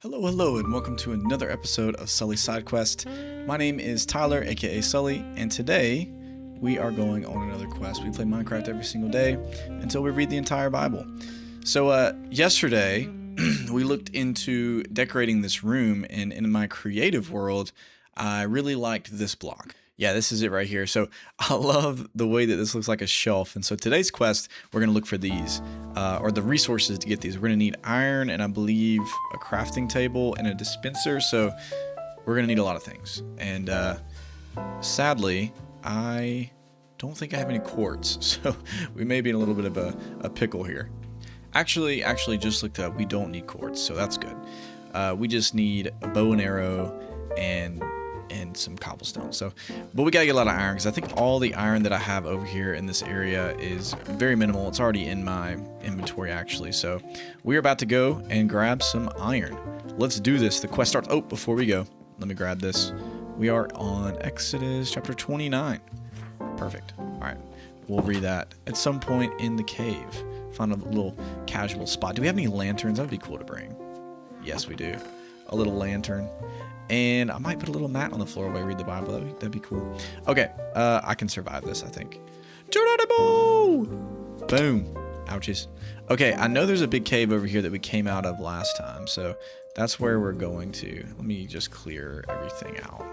Hello, and welcome to another episode of Sully's Side Quest. My name is Tyler, aka Sully, and today we are going on another quest. We play Minecraft every single day until we read the entire Bible. So, yesterday we looked into decorating this room, and in my creative world, I really liked this block. Yeah, this is it right here. So I love the way that this looks like a shelf. And so today's quest, we're going to look for these, or the resources to get these. We're going to need iron and I believe a crafting table and a dispenser. So we're going to need a lot of things. And sadly, I don't think I have any quartz. So we may be in a little bit of a pickle here. Actually, just looked up. We don't need quartz, so that's good. We just need a bow and arrow and some cobblestone. So, but we gotta get a lot of iron because I think all the iron that I have over here in this area is very minimal. It's already in my inventory actually. So we're about to go and grab some iron. Let's do this. The quest starts. Oh, before we go, let me grab this. We are on Exodus chapter 29. Perfect. All right, we'll read that at some point in the cave. Find a little casual spot. Do we have any lanterns? That would be cool to bring. Yes, we do. A little lantern. And I might put a little mat on the floor while I read the Bible. That'd be cool. Okay, I can survive this, I think. Geronimo! Boom. Ouchies. Okay, I know there's a big cave over here that we came out of last time, so that's where we're going to. Let me just clear everything out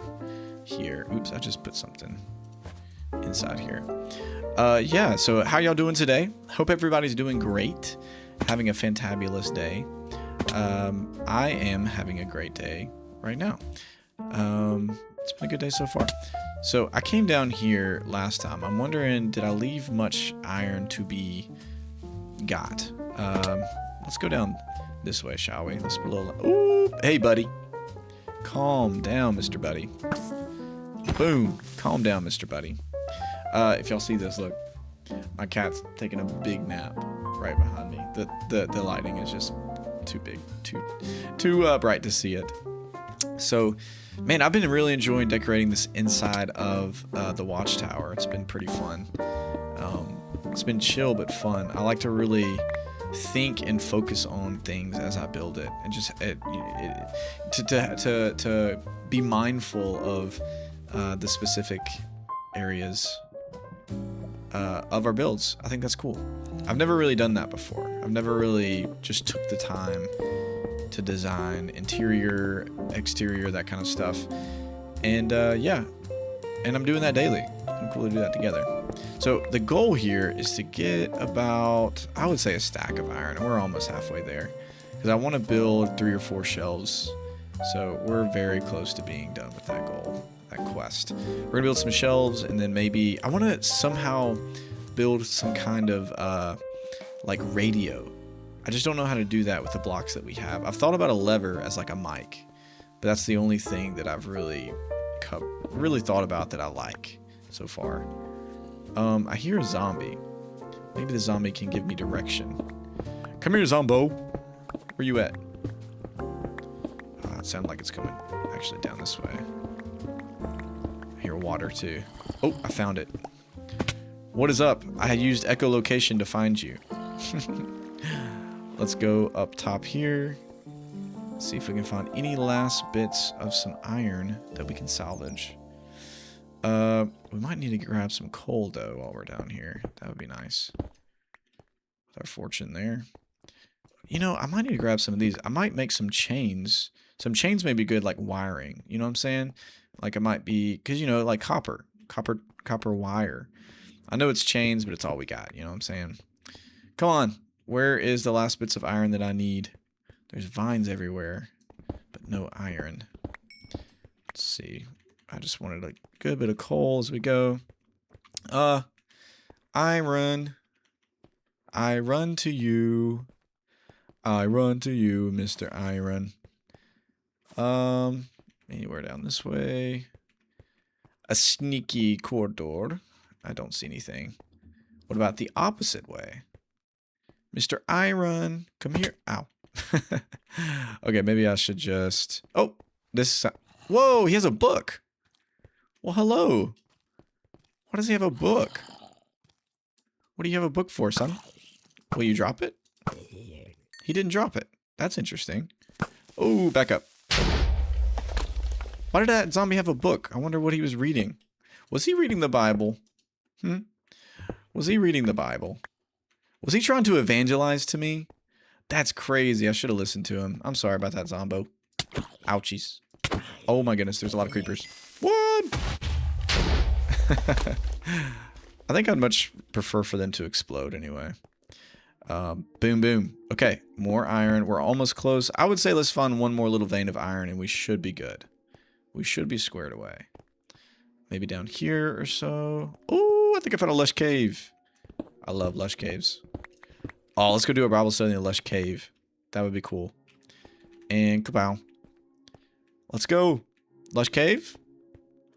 here. Oops, I just put something inside here. Yeah, so how y'all doing today? Hope everybody's doing great. Having a fantabulous day. I am having a great day right now. It's been a good day so far. So I came down here last time. I'm wondering, did I leave much iron to be got? Let's go down this way, shall we? Let's put a little. Ooh, hey, buddy. Calm down, Mr. Buddy. Boom. Calm down, Mr. Buddy. If y'all see this, look, my cat's taking a big nap right behind me. The lighting is just too big, too bright to see it. So, man, I've been really enjoying decorating this inside of the Watchtower. It's been pretty fun. It's been chill but fun. I like to really think and focus on things as I build it, and just to be mindful of the specific areas of our builds. I think that's cool. I've never really done that before. I've never really just took the time to design interior, exterior, that kind of stuff. And yeah, and I'm doing that daily. I'm cool to do that together. So the goal here is to get about, I would say, a stack of iron. We're almost halfway there because I want to build 3 or 4 shelves. So we're very close to being done with that goal, that quest. We're gonna build some shelves, and then maybe I want to somehow build some kind of like radio. I just don't know how to do that with the blocks that we have. I've thought about a lever as like a mic, but that's the only thing that I've really thought about that I like so far. I hear a zombie. Maybe the zombie can give me direction. Come here, Zombo. Where you at? It sounded like it's coming actually down this way. I hear water too. Oh, I found it. What is up? I had used echolocation to find you. Let's go up top here. See if we can find any last bits of some iron that we can salvage. We might need to grab some coal though while we're down here. That would be nice. With our fortune there. You know, I might need to grab some of these. I might make some chains. Some chains may be good like wiring. You know what I'm saying? Like it might be, because you know, like copper wire. I know it's chains, but it's all we got. You know what I'm saying? Come on. Where is the last bits of iron that I need? There's vines everywhere, but no iron. Let's see. I just wanted a good bit of coal as we go. Iron. I run to you. I run to you, Mr. Iron. Anywhere down this way. A sneaky corridor. I don't see anything. What about the opposite way? Mr. Iron, come here. Ow. Okay, maybe I should just... Oh, this... Whoa, he has a book. Well, hello. Why does he have a book? What do you have a book for, son? Will you drop it? He didn't drop it. That's interesting. Oh, back up. Why did that zombie have a book? I wonder what he was reading. Was he reading the Bible? Was he reading the Bible? Was he trying to evangelize to me? That's crazy. I should have listened to him. I'm sorry about that, Zombo. Ouchies. Oh my goodness, there's a lot of creepers. What? I think I'd much prefer for them to explode anyway. Boom, boom. Okay, more iron. We're almost close. I would say let's find one more little vein of iron and we should be good. We should be squared away. Maybe down here or so. Oh, I think I found a lush cave. I love lush caves. Oh, let's go do a Bible study in a lush cave. That would be cool. And kapow. Let's go. Lush cave?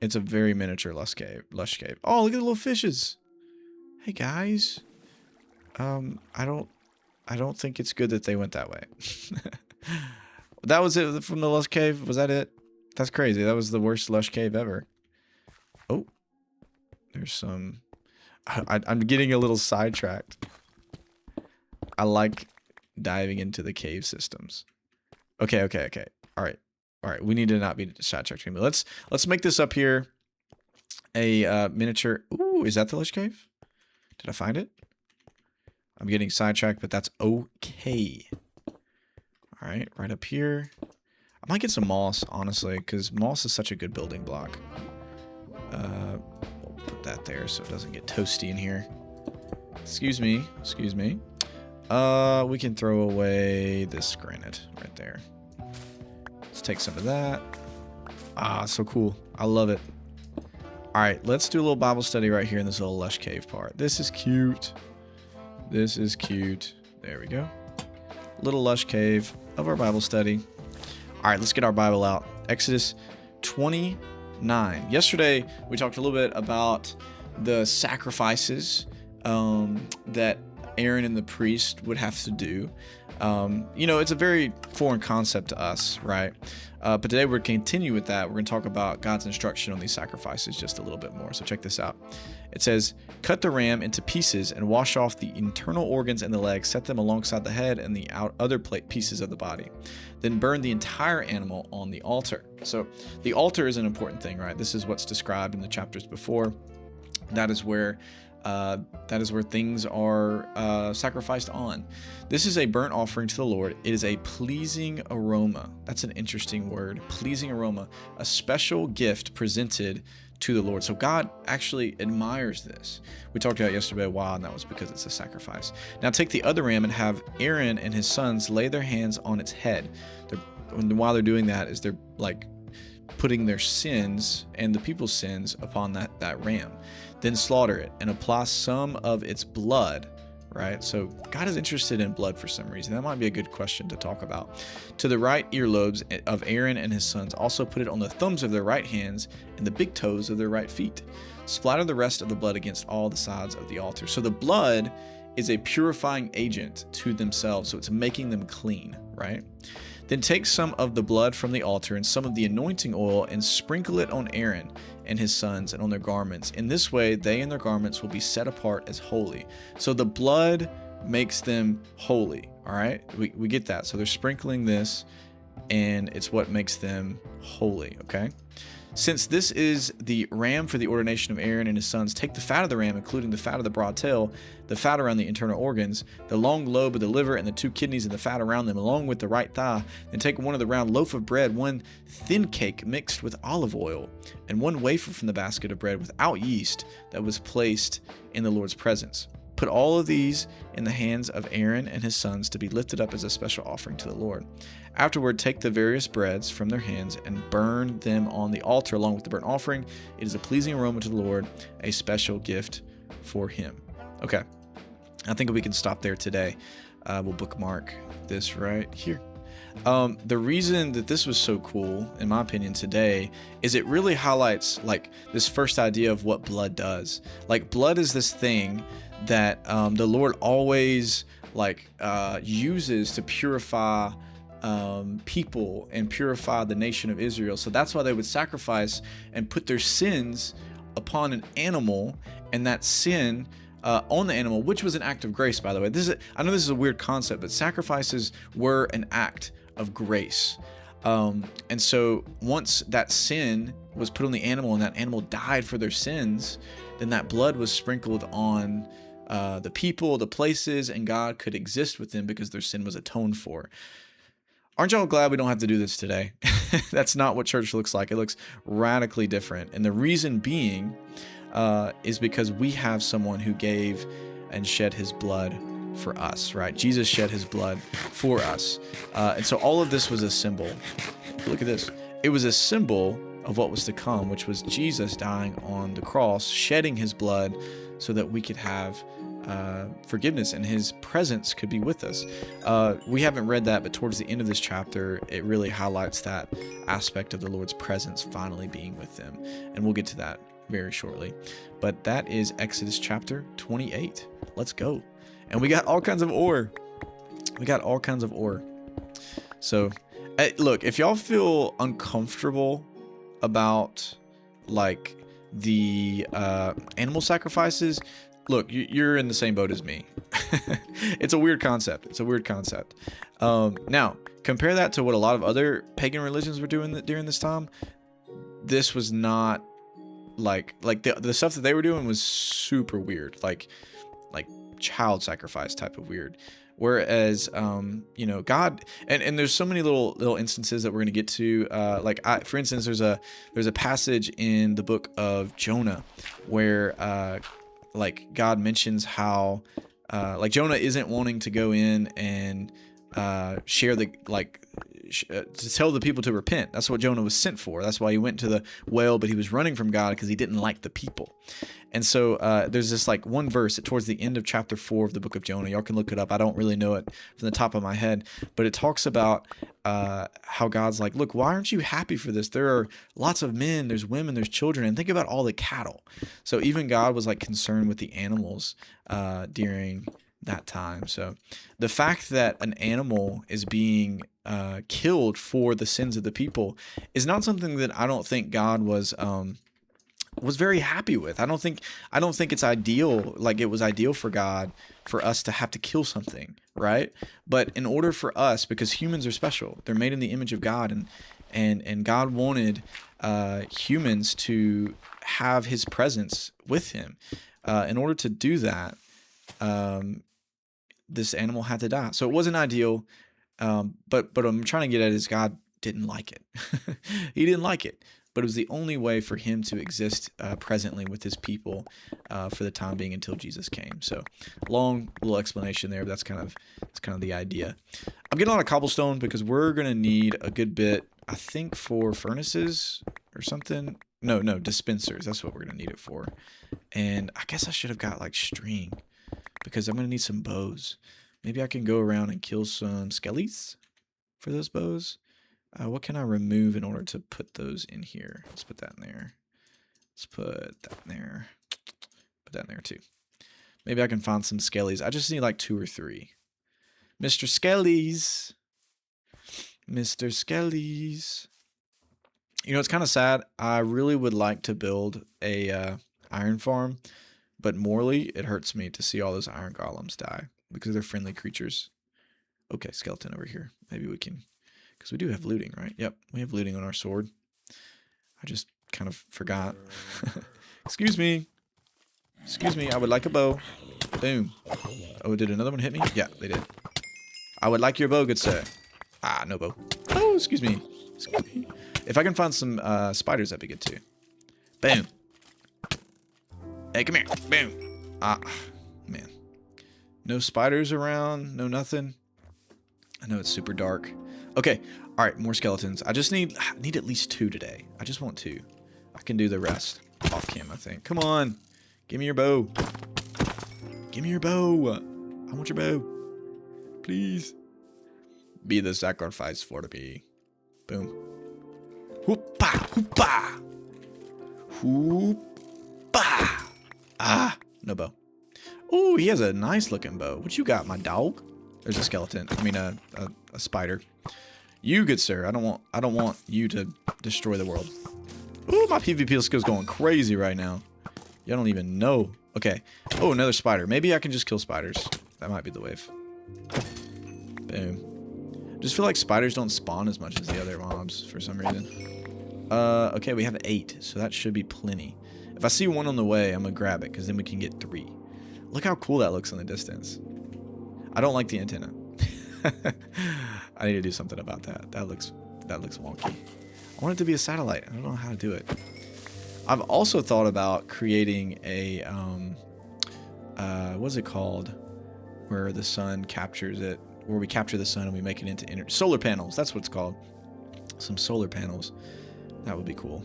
It's a very miniature lush cave. Oh, look at the little fishes. Hey guys. I don't think it's good that they went that way. That was it from the lush cave? Was that it? That's crazy. That was the worst lush cave ever. Oh. There's some... I'm getting a little sidetracked. I like diving into the cave systems. Okay. All right. We need to not be sidetracked. Let's make this up here a miniature. Ooh, is that the lush cave? Did I find it? I'm getting sidetracked, but that's okay. All right, right up here. I might get some moss, honestly, because moss is such a good building block. We'll put that there so it doesn't get toasty in here. Excuse me. We can throw away this granite right there. Let's take some of that. Ah, so cool. I love it. All right, let's do a little Bible study right here in this little lush cave part. This is cute. There we go. Little lush cave of our Bible study. All right, let's get our Bible out. Exodus 29. Yesterday, we talked a little bit about the sacrifices that Aaron and the priest would have to do. It's a very foreign concept to us, right? But today we're going to continue with that. We're going to talk about God's instruction on these sacrifices just a little bit more. So check this out. It says, cut the ram into pieces and wash off the internal organs and the legs. Set them alongside the head and the other pieces of the body. Then burn the entire animal on the altar. So the altar is an important thing, right? This is what's described in the chapters before. That is where things are sacrificed on. This is a burnt offering to the Lord. It is a pleasing aroma. That's an interesting word. Pleasing aroma. A special gift presented to the Lord. So God actually admires this. We talked about yesterday why, and that was because it's a sacrifice. Now take the other ram and have Aaron and his sons lay their hands on its head. While they're doing that is they're like putting their sins and the people's sins upon that ram. Then slaughter it and apply some of its blood, right? So God is interested in blood for some reason. That might be a good question to talk about. To the right earlobes of Aaron and his sons, also put it on the thumbs of their right hands and the big toes of their right feet. Splatter the rest of the blood against all the sides of the altar. So the blood is a purifying agent to themselves, so it's making them clean, right? Then take some of the blood from the altar and some of the anointing oil and sprinkle it on Aaron and his sons and on their garments. In this way, they and their garments will be set apart as holy. So the blood makes them holy, all right? We get that. So they're sprinkling this, and it's what makes them holy, okay? Since this is the ram for the ordination of Aaron and his sons, take the fat of the ram, including the fat of the broad tail, the fat around the internal organs, the long lobe of the liver, and the 2 kidneys and the fat around them, along with the right thigh. Then take one of the round loaf of bread, 1 thin cake mixed with olive oil, and 1 wafer from the basket of bread without yeast that was placed in the Lord's presence. Put all of these in the hands of Aaron and his sons to be lifted up as a special offering to the Lord. Afterward, take the various breads from their hands and burn them on the altar along with the burnt offering. It is a pleasing aroma to the Lord, a special gift for him. Okay, I think we can stop there today. We'll bookmark this right here. The reason that this was so cool, in my opinion, today, is it really highlights like this first idea of what blood does. Like blood is this thing that the Lord always uses to purify people and purify the nation of Israel. So that's why they would sacrifice and put their sins upon an animal, and that sin on the animal, which was an act of grace, by the way. I know this is a weird concept, but sacrifices were an act of grace. And so once that sin was put on the animal and that animal died for their sins, then that blood was sprinkled on the people, the places, and God could exist with them because their sin was atoned for. Aren't y'all glad we don't have to do this today? That's not what church looks like. It looks radically different. And the reason being is because we have someone who gave and shed his blood for us, right? Jesus shed his blood for us. And so all of this was a symbol. Look at this. It was a symbol of what was to come, which was Jesus dying on the cross, shedding his blood so that we could have forgiveness and his presence could be with us. We haven't read that, but towards the end of this chapter, it really highlights that aspect of the Lord's presence finally being with them. And we'll get to that very shortly. But that is Exodus chapter 28. Let's go. And we got all kinds of ore. So, look, if y'all feel uncomfortable about like the animal sacrifices, look, you're in the same boat as me. It's a weird concept. Now, compare that to what a lot of other pagan religions were doing during this time. This was not like the stuff that they were doing was super weird, like child sacrifice type of weird. Whereas, God, and there's so many little instances that we're going to get to. For instance, there's a passage in the book of Jonah where, God mentions how, Jonah isn't wanting to go in and share to tell the people to repent. That's what Jonah was sent for. That's why he went to the well, but he was running from God because he didn't like the people. And so there's this one verse towards the end of chapter 4 of the book of Jonah. Y'all can look it up. I don't really know it from the top of my head, but it talks about how God's like, look, why aren't you happy for this? There are lots of men, there's women, there's children, and think about all the cattle. So even God was concerned with the animals during that time. So the fact that an animal is being killed for the sins of the people is not something that I don't think God was very happy with. I don't think it's ideal. It was ideal for God for us to have to kill something, right? But in order for us, because humans are special, they're made in the image of God, and God wanted humans to have his presence with him. In order to do that, this animal had to die. So it wasn't ideal. But what I'm trying to get at is God didn't like it. He didn't like it. But it was the only way for him to exist presently with his people for the time being until Jesus came. So long little explanation there. But that's kind of the idea. I'm getting a lot of cobblestone because we're gonna need a good bit, I think, for furnaces or something. No, dispensers. That's what we're gonna need it for. And I guess I should have got string because I'm gonna need some bows. Maybe I can go around and kill some skellies for those bows. What can I remove in order to put those in here? Let's put that in there. Let's put that in there. Put that in there too. Maybe I can find some skellies. I just need 2 or 3. Mr. Skellies. Mr. Skellies. It's kind of sad. I really would like to build a iron farm, but morally, it hurts me to see all those iron golems die because they're friendly creatures. Okay, skeleton over here. Maybe we can... Because we do have looting, right? Yep, we have looting on our sword. I just kind of forgot. Excuse me, I would like a bow. Boom. Oh, did another one hit me? Yeah, they did. I would like your bow, good sir. Ah, no bow. Oh, excuse me. If I can find some spiders, that'd be good too. Boom. Hey, come here. Boom. Ah, man. No spiders around, no nothing. I know it's super dark. Okay, all right, more skeletons. I just need at least 2 today. I just want 2. I can do the rest off cam, I think. Come on, give me your bow. Give me your bow. I want your bow. Please. Be the sacrifice for me. Boom. Hoopah, hoopah. Hoopah. Ah, no bow. Oh, he has a nice looking bow. What you got, my dog? There's a skeleton. I mean, a spider. You, good sir. I don't want you to destroy the world. Ooh, my PvP skill's going crazy right now. Y'all don't even know. Okay. Oh, another spider. Maybe I can just kill spiders. That might be the wave. Boom. Just feel like spiders don't spawn as much as the other mobs for some reason. Okay, we have 8, so that should be plenty. If I see one on the way, I'm gonna grab it, because then we can get 3. Look how cool that looks in the distance. I don't like the antenna. I need to do something about that. That looks wonky. I want it to be a satellite. I don't know how to do it. I've also thought about creating a, what's it called? Where the sun captures it. Where we capture the sun and we make it into solar panels. That's what it's called. Some solar panels. That would be cool.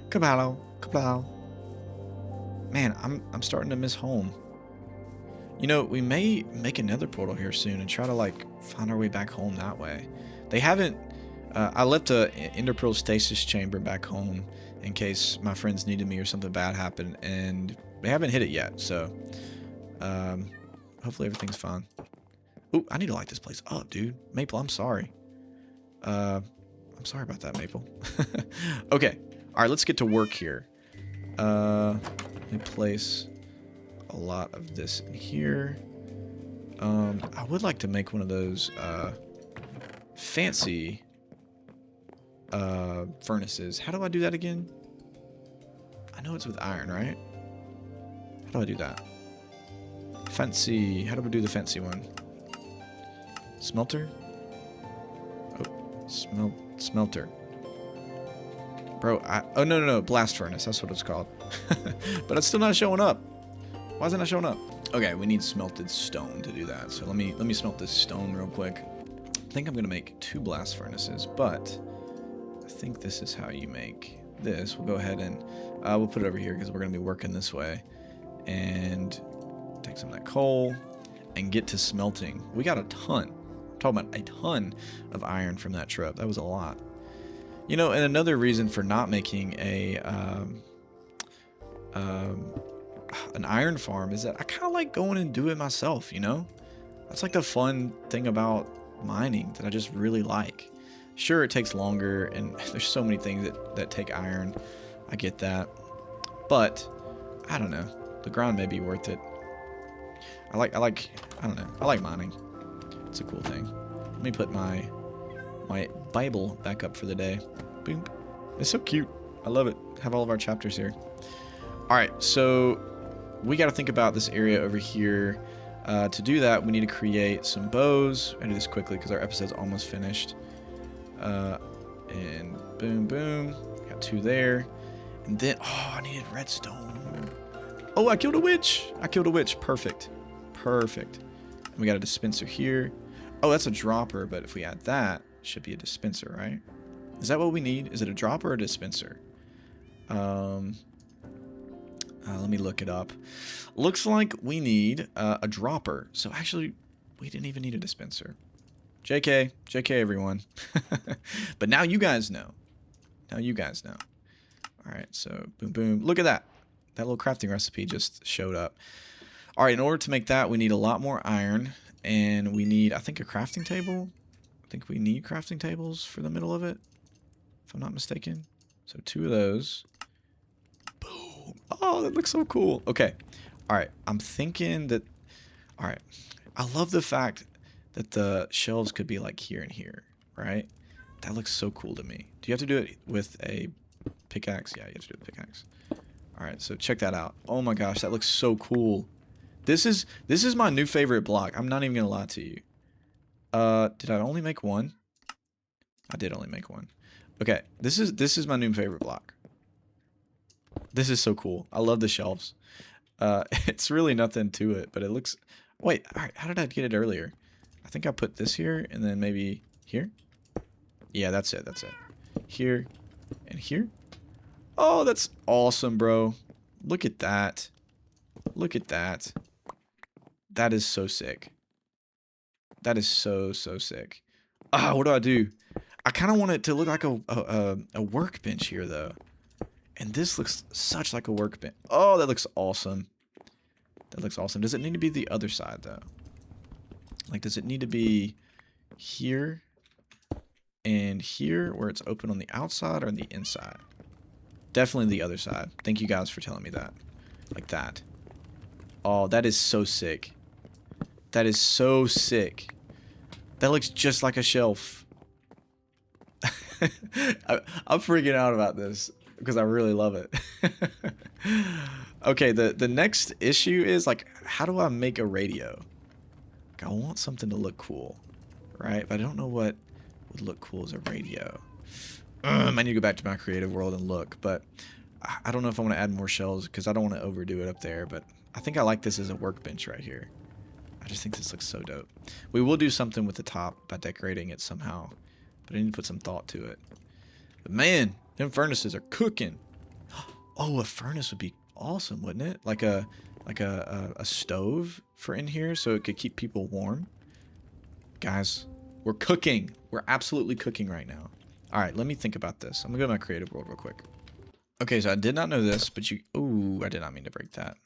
Kapow. Kapow. Man, I'm starting to miss home. You know, we may make another portal here soon and try to, like, find our way back home that way. They haven't... I left a Ender Pearl stasis chamber back home in case my friends needed me or something bad happened, and they haven't hit it yet, so... hopefully everything's fine. Ooh, I need to light this place up, dude. Maple, I'm sorry. I'm sorry about that, Maple. Okay. Alright, let's get to work here. Let me place a lot of this in here. I would like to make one of those fancy furnaces. How do I do that again? I know it's with iron, right? How do I do that? Fancy. How do we do the fancy one? Smelter? Oh, smelter. Bro, oh, no. Blast furnace. That's what it's called. But it's still not showing up. Why is it not showing up? Okay, we need smelted stone to do that. So let me smelt this stone real quick. I think I'm going to make 2 blast furnaces, but I think this is how you make this. We'll go ahead and we'll put it over here because we're going to be working this way. And take some of that coal and get to smelting. We got a ton. I'm talking about a ton of iron from that trip. That was a lot. You know, and another reason for not making a an iron farm is that I kind of like going and do it myself, you know? That's like the fun thing about mining that I just really like. Sure, it takes longer, and there's so many things that take iron. I get that. But, I don't know. The grind may be worth it. I like mining. It's a cool thing. Let me put my Bible back up for the day. Boom. It's so cute. I love it. Have all of our chapters here. Alright, so we got to think about this area over here. To do that, we need to create some bows. I'm going to do this quickly because our episode's almost finished. And boom, boom. Got 2 there. And then, oh, I needed redstone. Oh, I killed a witch. Perfect. Perfect. And we got a dispenser here. Oh, that's a dropper, but if we add that, it should be a dispenser, right? Is that what we need? Is it a dropper or a dispenser? Let me look it up. Looks like we need a dropper. So actually, we didn't even need a dispenser. JK everyone. But now you guys know. All right, so boom, boom. Look at that. That little crafting recipe just showed up. All right, in order to make that, we need a lot more iron. And we need, I think, a crafting table. I think we need crafting tables for the middle of it, if I'm not mistaken. So 2 of those. Boom. Oh, that looks so cool. Okay. All right. I'm thinking that... All right. I love the fact that the shelves could be like here and here, right? That looks so cool to me. Do you have to do it with a pickaxe? Yeah, you have to do it with a pickaxe. All right. So check that out. Oh my gosh, that looks so cool. This is my new favorite block. I'm not even gonna lie to you. Did I only make 1? I did only make 1. Okay, this is my new favorite block. This is so cool. I love the shelves. It's really nothing to it, but it looks. Wait, all right. How did I get it earlier? I think I put this here and then maybe here. Yeah, that's it. Here and here. Oh, that's awesome, bro. Look at that. Look at that. That is so sick. That is so sick. Ah, what do? I kind of want it to look like a workbench here, though. And this looks such like a workbench. Oh, that looks awesome. That looks awesome. Does it need to be the other side, though? Like, does it need to be here and here where it's open on the outside or on the inside? Definitely the other side. Thank you guys for telling me that. Like that. Oh, that is so sick. That is so sick. That looks just like a shelf. I'm freaking out about this because I really love it. Okay, the next issue is like, how do I make a radio? Like, I want something to look cool, right? But I don't know what would look cool as a radio. I need to go back to my creative world and look, but I don't know if I want to add more shelves because I don't want to overdo it up there, but I think I like this as a workbench right here. I just think this looks so dope. We will do something with the top by decorating it somehow, but I need to put some thought to it. But man, them furnaces are cooking. Oh, a furnace would be awesome, wouldn't it? Like a stove for in here so it could keep people warm. Guys, we're cooking. We're absolutely cooking right now. All right, let me think about this. I'm gonna go to my creative world real quick. Okay, so I did not know this, but you... Ooh, I did not mean to break that.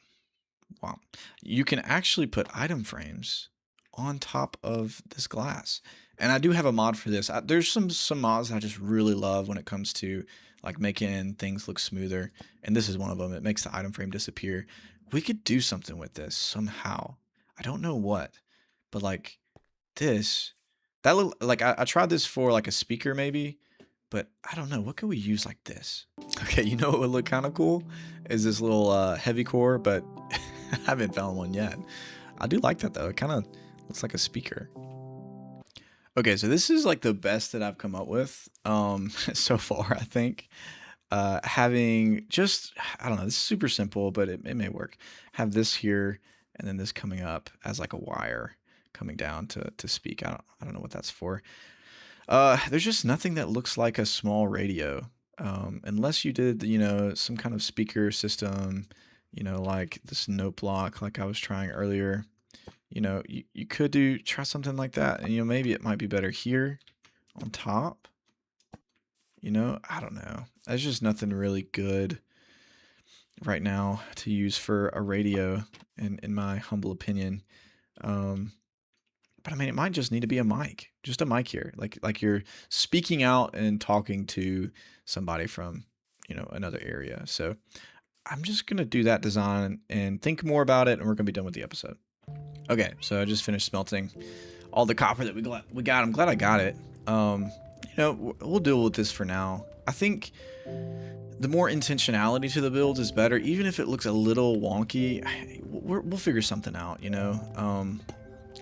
Wow. You can actually put item frames on top of this glass. And I do have a mod for this. There's some mods I just really love when it comes to like making things look smoother. And this is one of them. It makes the item frame disappear. We could do something with this somehow. I don't know what, but like this, that look like I tried this for like a speaker maybe, but I don't know. What could we use like this? Okay, you know what would look kind of cool is this little heavy core, but I haven't found one yet. I do like that though. It kind of looks like a speaker. Okay, so this is like the best that I've come up with so far, I think. Having just, I don't know, this is super simple, but it may work. Have this here and then this coming up as like a wire coming down to speak. I don't know what that's for. There's just nothing that looks like a small radio. Unless you did, you know, some kind of speaker system, you know, like this note block like I was trying earlier. You know, you could try something like that, and you know, maybe it might be better here on top. You know, I don't know. There's just nothing really good right now to use for a radio, in my humble opinion. But I mean, it might just need to be a mic, just a mic here, like you're speaking out and talking to somebody from, you know, another area. So I'm just gonna do that design and think more about it, and we're gonna be done with the episode. Okay, so I just finished smelting all the copper that we got. I'm glad I got it. You know, we'll deal with this for now. I think the more intentionality to the build is better, even if it looks a little wonky. We'll figure something out, you know.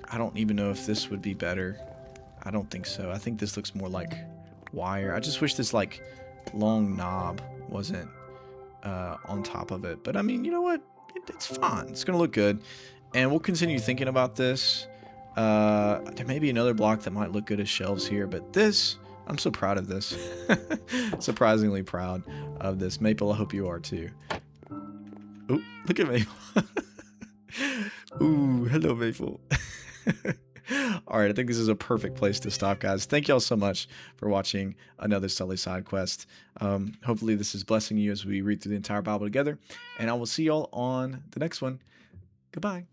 I don't even know if this would be better. I don't think so. I think this looks more like wire. I just wish this like long knob wasn't on top of it. But I mean, you know what? It's fine. It's gonna look good. And we'll continue thinking about this. There may be another block that might look good as shelves here, but this, I'm so proud of this. Surprisingly proud of this. Maple, I hope you are too. Oh, look at Maple. Ooh, hello, Maple. All right, I think this is a perfect place to stop, guys. Thank y'all so much for watching another Sully side quest. Hopefully this is blessing you as we read through the entire Bible together, and I will see y'all on the next one. Goodbye.